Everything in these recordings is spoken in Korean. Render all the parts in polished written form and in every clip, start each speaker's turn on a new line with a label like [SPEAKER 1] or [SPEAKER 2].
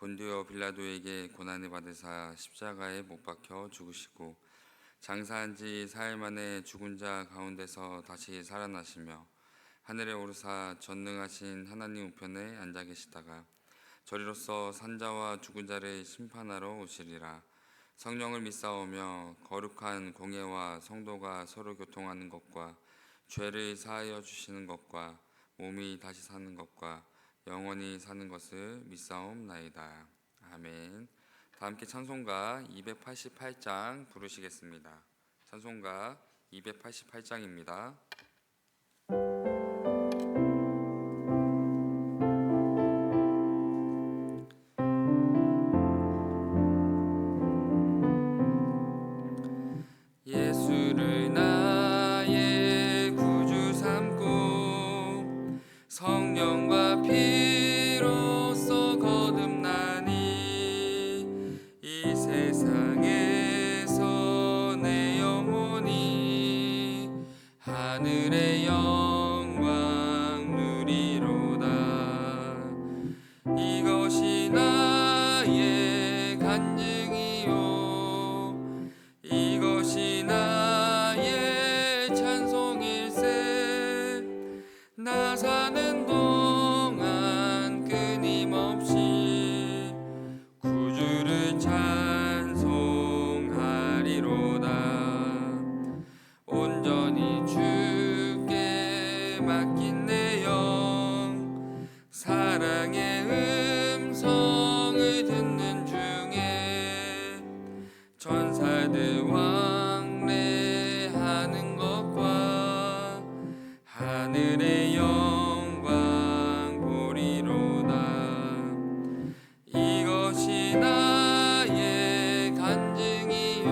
[SPEAKER 1] 본디오 빌라도에게 고난을 받으사 십자가에 못 박혀 죽으시고 장사한 지 사흘 만에 죽은 자 가운데서 다시 살아나시며 하늘에 오르사 전능하신 하나님 우편에 앉아 계시다가 저리로서 산자와 죽은 자를 심판하러 오시리라. 성령을 믿사오며 거룩한 공예와 성도가 서로 교통하는 것과 죄를 사하여 주시는 것과 몸이 다시 사는 것과 영원히 사는 것을 믿사옵나이다. 아멘. 다 함께 찬송가 288장 부르시겠습니다. 찬송가 288장입니다. 예수를 나의 구주 삼고 성령과 피로써 거듭나니 이 세상에서 내 영혼이 하늘의 영광 누리로다. 이것이 나의 간증이요 이것이 나의 찬송일세. 나 사는 동안 끊임없이 구주를 찬송하리로다. 온전히 주께 맡긴 내 영 사랑의 음성을 듣는 중에 천사들 왕래하는 것과 하늘의 영광 보리로다. 이것이 나의 간증이요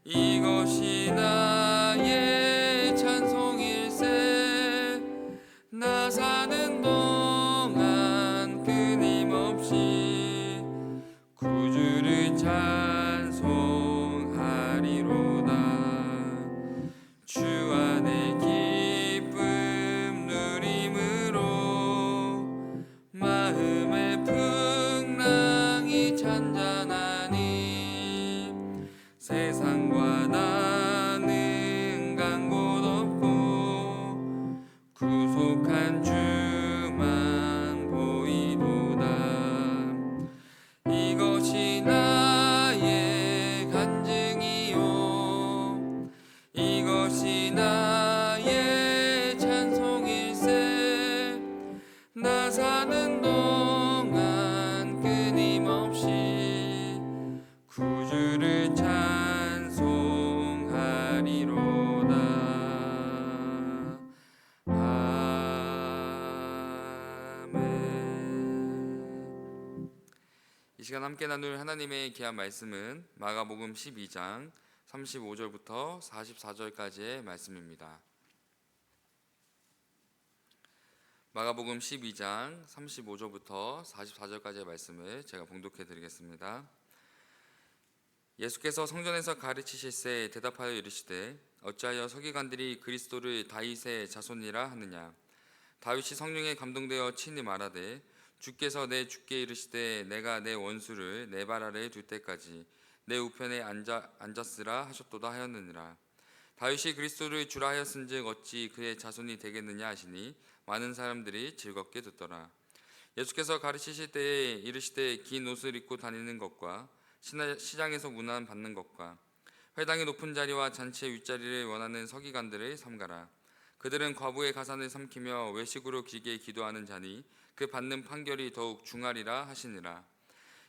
[SPEAKER 1] 이것이 나의 찬송일세. 나 사는 동안 끊임없이 구주를 찬송하리로다. 주 안에 기쁨 누림으로 마음의 풍랑이 잔잔하니 세상과 나는 간 곳 없고 구속한 주만 보이도다. 이것이 나의 간증이요 이것이 나의 찬송일세. 나 사는 동안 끊임없이 구주를 찬송하리로다. 아멘. 이 시간 함께 나눌 하나님의 귀한 말씀은 마가복음 12장 35절부터 44절까지의 말씀입니다. 마가복음 12장 35절부터 44절까지의 말씀을 제가 봉독해 드리겠습니다. 예수께서 성전에서 가르치실새 대답하여 이르시되 어찌하여 서기관들이 그리스도를 다윗의 자손이라 하느냐. 다윗이 성령에 감동되어 친히 말하되 주께서 내 주께 이르시되 내가 내 원수를 내 발 아래에 둘 때까지 내 우편에 앉았으라 하셨도다 하였느니라. 다윗이 그리스도를 주라 하였은즉 어찌 그의 자손이 되겠느냐 하시니 많은 사람들이 즐겁게 듣더라. 예수께서 가르치실 때에 이르시되 긴 옷을 입고 다니는 것과 시장에서 문안 받는 것과 회당의 높은 자리와 잔치의 윗자리를 원하는 서기관들을 삼가라. 그들은 과부의 가산을 삼키며 외식으로 길게 기도하는 자니 그 받는 판결이 더욱 중하리라 하시니라.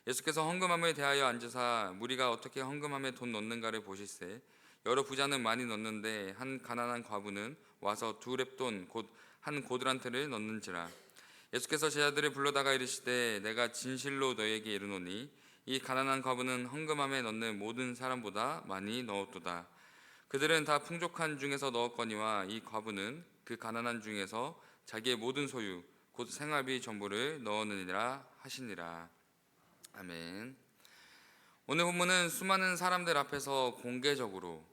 [SPEAKER 1] 예수께서 헌금함을 대하여 앉으사 무리가 어떻게 헌금함에 돈 넣는가를 보실세 여러 부자는 많이 넣는데 한 가난한 과부는 와서 2렙돈 곧 한 고드란트를 넣는지라. 예수께서 제자들을 불러다가 이르시되 내가 진실로 너희에게 이르노니 이 가난한 과부는 헌금함에 넣는 모든 사람보다 많이 넣었도다. 그들은 다 풍족한 중에서 넣었거니와 이 과부는 그 가난한 중에서 자기의 모든 소유 곧 생활비 전부를 넣었느니라 하시니라. 아멘. 오늘 본문은 수많은 사람들 앞에서 공개적으로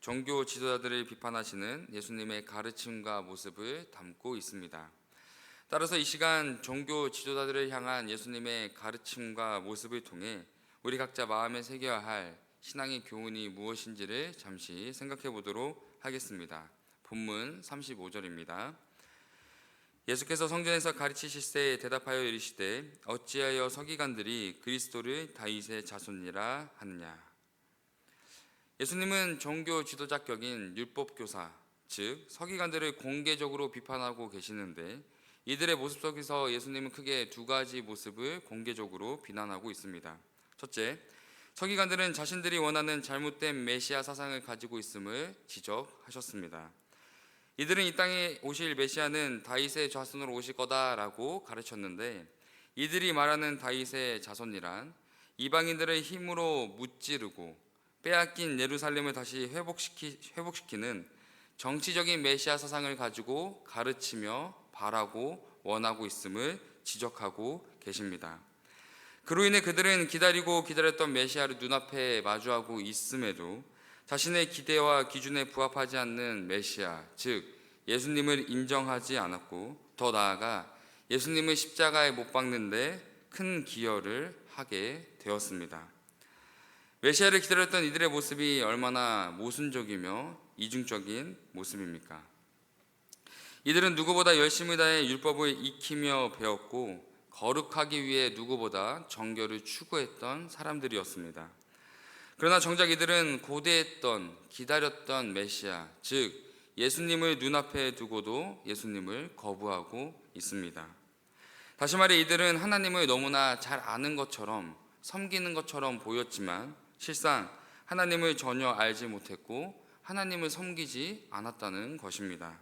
[SPEAKER 1] 종교 지도자들을 비판하시는 예수님의 가르침과 모습을 담고 있습니다. 따라서 이 시간 종교 지도자들을 향한 예수님의 가르침과 모습을 통해 우리 각자 마음에 새겨야 할 신앙의 교훈이 무엇인지를 잠시 생각해 보도록 하겠습니다. 본문 35절입니다. 예수께서 성전에서 가르치실새 대답하여 이르시되 어찌하여 서기관들이 그리스도를 다윗의 자손이라 하느냐. 예수님은 종교 지도자격인 율법교사, 즉 서기관들을 공개적으로 비판하고 계시는데 이들의 모습 속에서 예수님은 크게 두 가지 모습을 공개적으로 비난하고 있습니다. 첫째, 서기관들은 자신들이 원하는 잘못된 메시아 사상을 가지고 있음을 지적하셨습니다. 이들은 이 땅에 오실 메시아는 다윗의 자손으로 오실 거다라고 가르쳤는데 이들이 말하는 다윗의 자손이란 이방인들의 힘으로 무찌르고 빼앗긴 예루살렘을 다시 회복시키는 정치적인 메시아 사상을 가지고 가르치며 바라고 원하고 있음을 지적하고 계십니다. 그로 인해 그들은 기다리고 기다렸던 메시아를 눈앞에 마주하고 있음에도 자신의 기대와 기준에 부합하지 않는 메시아, 즉 예수님을 인정하지 않았고 더 나아가 예수님을 십자가에 못 박는데 큰 기여를 하게 되었습니다. 메시아를 기다렸던 이들의 모습이 얼마나 모순적이며 이중적인 모습입니까? 이들은 누구보다 열심히 다해 율법을 익히며 배웠고 거룩하기 위해 누구보다 정결을 추구했던 사람들이었습니다. 그러나 정작 이들은 고대했던 기다렸던 메시아, 즉 예수님을 눈앞에 두고도 예수님을 거부하고 있습니다. 다시 말해 이들은 하나님을 너무나 잘 아는 것처럼 섬기는 것처럼 보였지만 실상 하나님을 전혀 알지 못했고 하나님을 섬기지 않았다는 것입니다.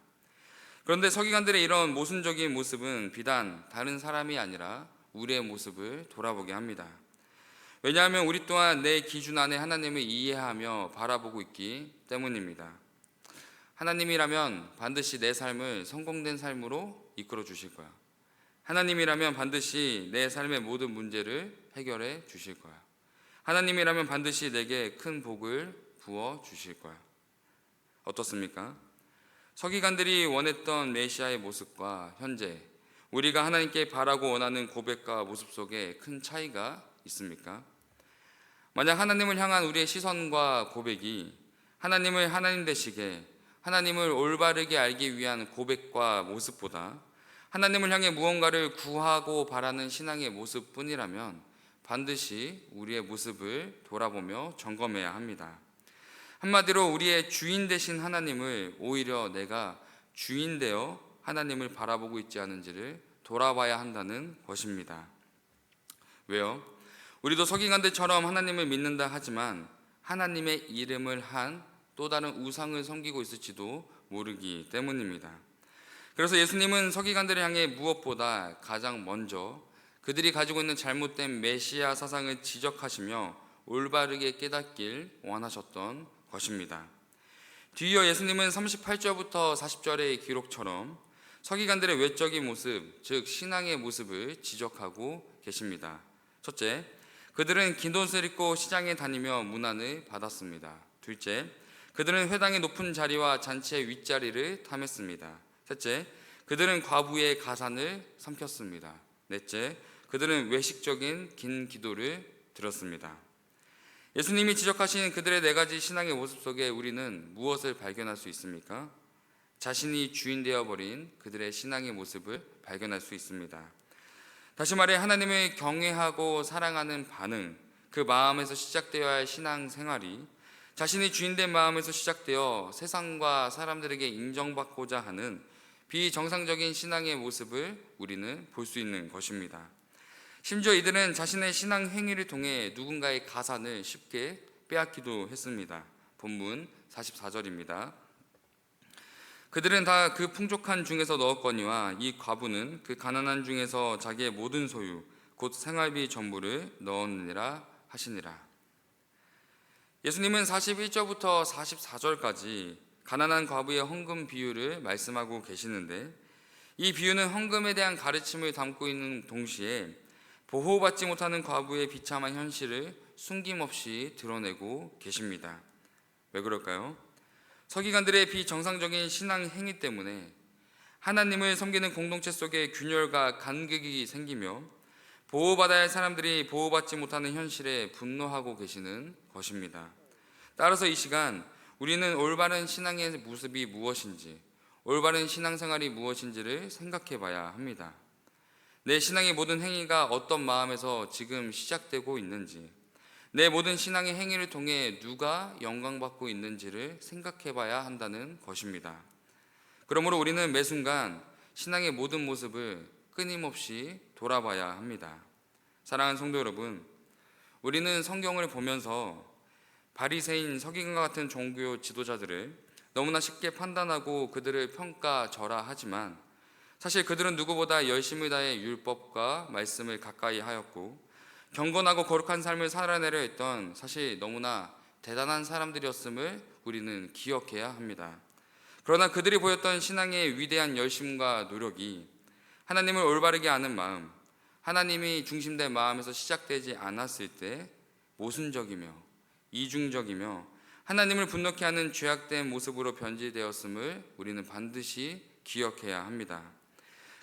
[SPEAKER 1] 그런데 서기관들의 이런 모순적인 모습은 비단 다른 사람이 아니라 우리의 모습을 돌아보게 합니다. 왜냐하면 우리 또한 내 기준 안에 하나님을 이해하며 바라보고 있기 때문입니다. 하나님이라면 반드시 내 삶을 성공된 삶으로 이끌어 주실 거야. 하나님이라면 반드시 내 삶의 모든 문제를 해결해 주실 거야. 하나님이라면 반드시 내게 큰 복을 부어 주실 거야. 어떻습니까? 서기관들이 원했던 메시아의 모습과 현재 우리가 하나님께 바라고 원하는 고백과 모습 속에 큰 차이가 있습니까? 만약 하나님을 향한 우리의 시선과 고백이 하나님을 하나님 되시게, 하나님을 올바르게 알기 위한 고백과 모습보다 하나님을 향해 무언가를 구하고 바라는 신앙의 모습뿐이라면 반드시 우리의 모습을 돌아보며 점검해야 합니다. 한마디로 우리의 주인 되신 하나님을 오히려 내가 주인 되어 하나님을 바라보고 있지 않은지를 돌아봐야 한다는 것입니다. 왜요? 우리도 서기관들처럼 하나님을 믿는다 하지만 하나님의 이름을 한 또 다른 우상을 섬기고 있을지도 모르기 때문입니다. 그래서 예수님은 서기관들을 향해 무엇보다 가장 먼저 그들이 가지고 있는 잘못된 메시아 사상을 지적하시며 올바르게 깨닫길 원하셨던 것입니다. 뒤이어 예수님은 38절부터 40절의 기록처럼 서기관들의 외적인 모습, 즉 신앙의 모습을 지적하고 계십니다. 첫째, 그들은 긴 옷을 입고 시장에 다니며 문안을 받았습니다. 둘째, 그들은 회당의 높은 자리와 잔치의 윗자리를 탐했습니다. 셋째, 그들은 과부의 가산을 삼켰습니다. 넷째, 그들은 외식적인 긴 기도를 들었습니다. 예수님이 지적하신 그들의 네 가지 신앙의 모습 속에 우리는 무엇을 발견할 수 있습니까? 자신이 주인 되어버린 그들의 신앙의 모습을 발견할 수 있습니다. 다시 말해 하나님을 경외하고 사랑하는 반응, 그 마음에서 시작되어야 할 신앙 생활이 자신이 주인된 마음에서 시작되어 세상과 사람들에게 인정받고자 하는 비정상적인 신앙의 모습을 우리는 볼 수 있는 것입니다. 심지어 이들은 자신의 신앙 행위를 통해 누군가의 가산을 쉽게 빼앗기도 했습니다. 본문 44절입니다. 그들은 다 그 풍족한 중에서 넣었거니와 이 과부는 그 가난한 중에서 자기의 모든 소유 곧 생활비 전부를 넣었느니라 하시니라. 예수님은 41절부터 44절까지 가난한 과부의 헌금 비유를 말씀하고 계시는데 이 비유는 헌금에 대한 가르침을 담고 있는 동시에 보호받지 못하는 과부의 비참한 현실을 숨김없이 드러내고 계십니다. 왜 그럴까요? 서기관들의 비정상적인 신앙 행위 때문에 하나님을 섬기는 공동체 속에 균열과 간극이 생기며 보호받아야 할 사람들이 보호받지 못하는 현실에 분노하고 계시는 것입니다. 따라서 이 시간 우리는 올바른 신앙의 모습이 무엇인지, 올바른 신앙생활이 무엇인지를 생각해 봐야 합니다. 내 신앙의 모든 행위가 어떤 마음에서 지금 시작되고 있는지, 내 모든 신앙의 행위를 통해 누가 영광받고 있는지를 생각해 봐야 한다는 것입니다. 그러므로 우리는 매 순간 신앙의 모든 모습을 끊임없이 돌아봐야 합니다. 사랑하는 성도 여러분, 우리는 성경을 보면서 바리새인 서기관과 같은 종교 지도자들을 너무나 쉽게 판단하고 그들을 평가절하하지만 사실 그들은 누구보다 열심을 다해 율법과 말씀을 가까이 하였고 경건하고 거룩한 삶을 살아내려 했던 사실 너무나 대단한 사람들이었음을 우리는 기억해야 합니다. 그러나 그들이 보였던 신앙의 위대한 열심과 노력이 하나님을 올바르게 아는 마음, 하나님이 중심된 마음에서 시작되지 않았을 때 모순적이며 이중적이며 하나님을 분노케 하는 죄악된 모습으로 변질되었음을 우리는 반드시 기억해야 합니다.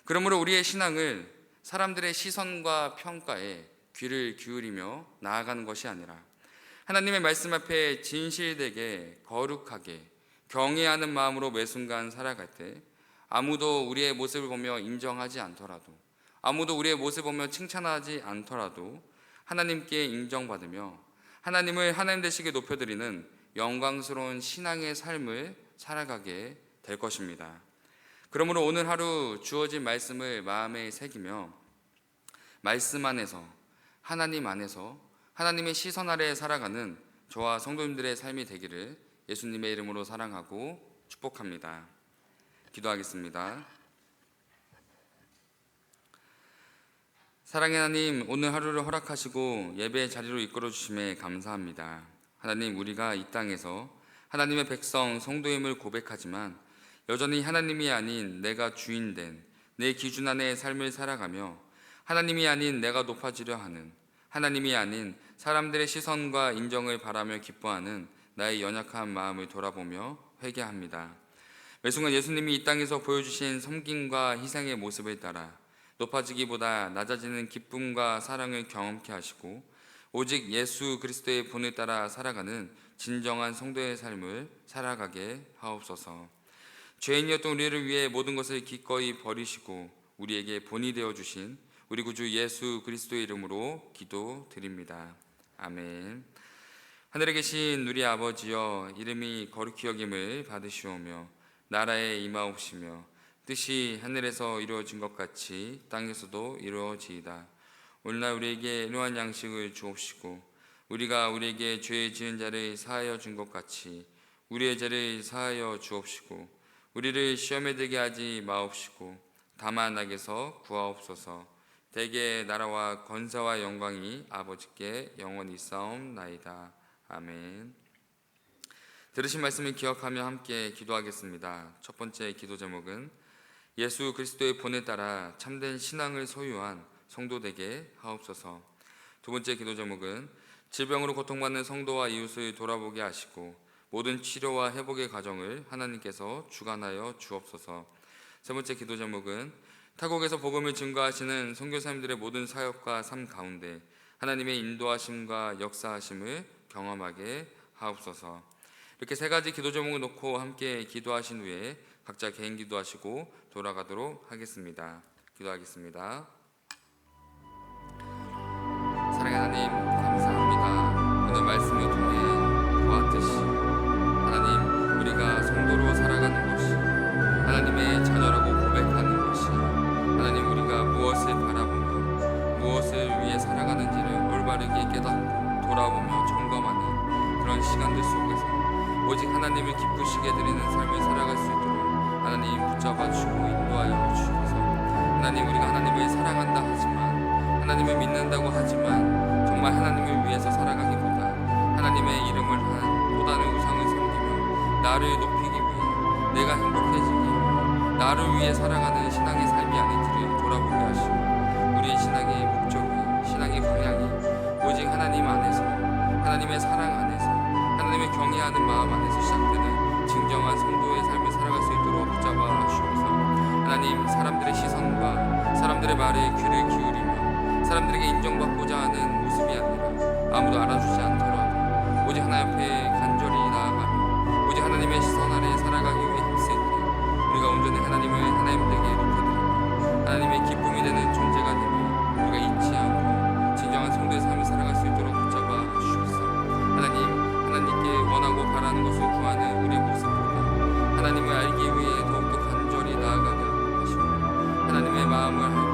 [SPEAKER 1] 그러므로 우리의 신앙을 사람들의 시선과 평가에 귀를 기울이며 나아가는 것이 아니라 하나님의 말씀 앞에 진실되게 거룩하게 경외하는 마음으로 매 순간 살아갈 때 아무도 우리의 모습을 보며 인정하지 않더라도, 아무도 우리의 모습을 보며 칭찬하지 않더라도 하나님께 인정받으며 하나님을 하나님 되시게 높여드리는 영광스러운 신앙의 삶을 살아가게 될 것입니다. 그러므로 오늘 하루 주어진 말씀을 마음에 새기며 말씀 안에서, 하나님 안에서 하나님의 시선 아래에 살아가는 저와 성도님들의 삶이 되기를 예수님의 이름으로 사랑하고 축복합니다. 기도하겠습니다. 사랑의 하나님, 오늘 하루를 허락하시고 예배의 자리로 이끌어 주심에 감사합니다. 하나님, 우리가 이 땅에서 하나님의 백성 성도임을 고백하지만 여전히 하나님이 아닌 내가 주인된 내 기준 안의 삶을 살아가며 하나님이 아닌 내가 높아지려 하는, 하나님이 아닌 사람들의 시선과 인정을 바라며 기뻐하는 나의 연약한 마음을 돌아보며 회개합니다. 매 순간 예수님이 이 땅에서 보여주신 섬김과 희생의 모습을 따라 높아지기보다 낮아지는 기쁨과 사랑을 경험케 하시고 오직 예수 그리스도의 본을 따라 살아가는 진정한 성도의 삶을 살아가게 하옵소서. 죄인이었던 우리를 위해 모든 것을 기꺼이 버리시고 우리에게 본이 되어주신 우리 구주 예수 그리스도의 이름으로 기도드립니다. 아멘. 하늘에 계신 우리 아버지여, 이름이 거룩히 여김을 받으시오며 나라에 임하옵시며 뜻이 하늘에서 이루어진 것 같이 땅에서도 이루어지이다. 오늘날 우리에게 일용할 양식을 주옵시고 우리가 우리에게 죄 지은 자를 사하여 준 것 같이 우리의 죄를 사하여 주옵시고 우리를 시험에 들게 하지 마옵시고 다만 악에서 구하옵소서. 대개 나라와 권세와 영광이 아버지께 영원히 있사옵나이다. 아멘. 들으신 말씀을 기억하며 함께 기도하겠습니다. 첫 번째 기도 제목은 예수 그리스도의 본에 따라 참된 신앙을 소유한 성도 되게 하옵소서. 두 번째 기도 제목은 질병으로 고통받는 성도와 이웃을 돌아보게 하시고 모든 치료와 회복의 과정을 하나님께서 주관하여 주옵소서. 세 번째 기도 제목은 타국에서 복음을 증거하시는 선교사님들의 모든 사역과 삶 가운데 하나님의 인도하심과 역사하심을 경험하게 하옵소서. 이렇게 세 가지 기도 제목을 놓고 함께 기도하신 후에 각자 개인 기도하시고 돌아가도록 하겠습니다. 기도하겠습니다. 사랑의 하나님, 감사합니다. 오늘 말씀을 통해 보았듯이 하나님, 우리가 성도로 살아가는 것이, 하나님의 자녀라고 고백하는 것이, 하나님 우리가 무엇을 바라보며 무엇을 위해 살아가는지를 올바르게 깨닫고 돌아보며 점검하는 그런 시간들 속에서 오직 하나님을 기쁘시게 드리는 삶을 살아갈 수 있도록 하나님 붙잡아 주시고 인도하여 주셔서 하나님, 우리가 하나님을 사랑한다 하지만, 하나님을 믿는다고 하지만 정말 하나님을 위해서 살아가기보다 하나님의 이름을 한 또 다른 우상을 섬기며 나를 높이기 위해, 내가 행복해지기 위해 나를 위해 살아가는 신앙의 삶이 아닌지를 돌아보게 하시고 우리의 신앙의 목적이, 신앙의 방향이 오직 하나님 안에서, 하나님의 사랑 안에서, 하나님을 경외하는 마음 안에서 시작되는 진정한 성도의 삶을 살아갈 수 있도록 붙잡아 주옵소서. 하나님, 하나님, 사람들의 시선과 사람들의 말에 귀를 기울이며 사람들에게 인정받고자 하는 모습이 아니라 아무도 알아주지 않더라도 오직 하나님 앞에 간절히 나아가며 오직 하나님의 시선 아래 살아가기 위해 힘쓸 때 우리가 온전히 하나님을 하나님에게 높여드리고 하나님의 기쁨이 되는 존재가 되며 우리가 잊지 않고 진정한 성도의 삶을 살아갈 수 있도록 붙잡아 주시옵소서. 하나님께 원하고 바라는 것을 구하는 우리의 모습보다 하나님을 알기 위해 더욱더 간절히 나아가게 하시고 하나님의 마음을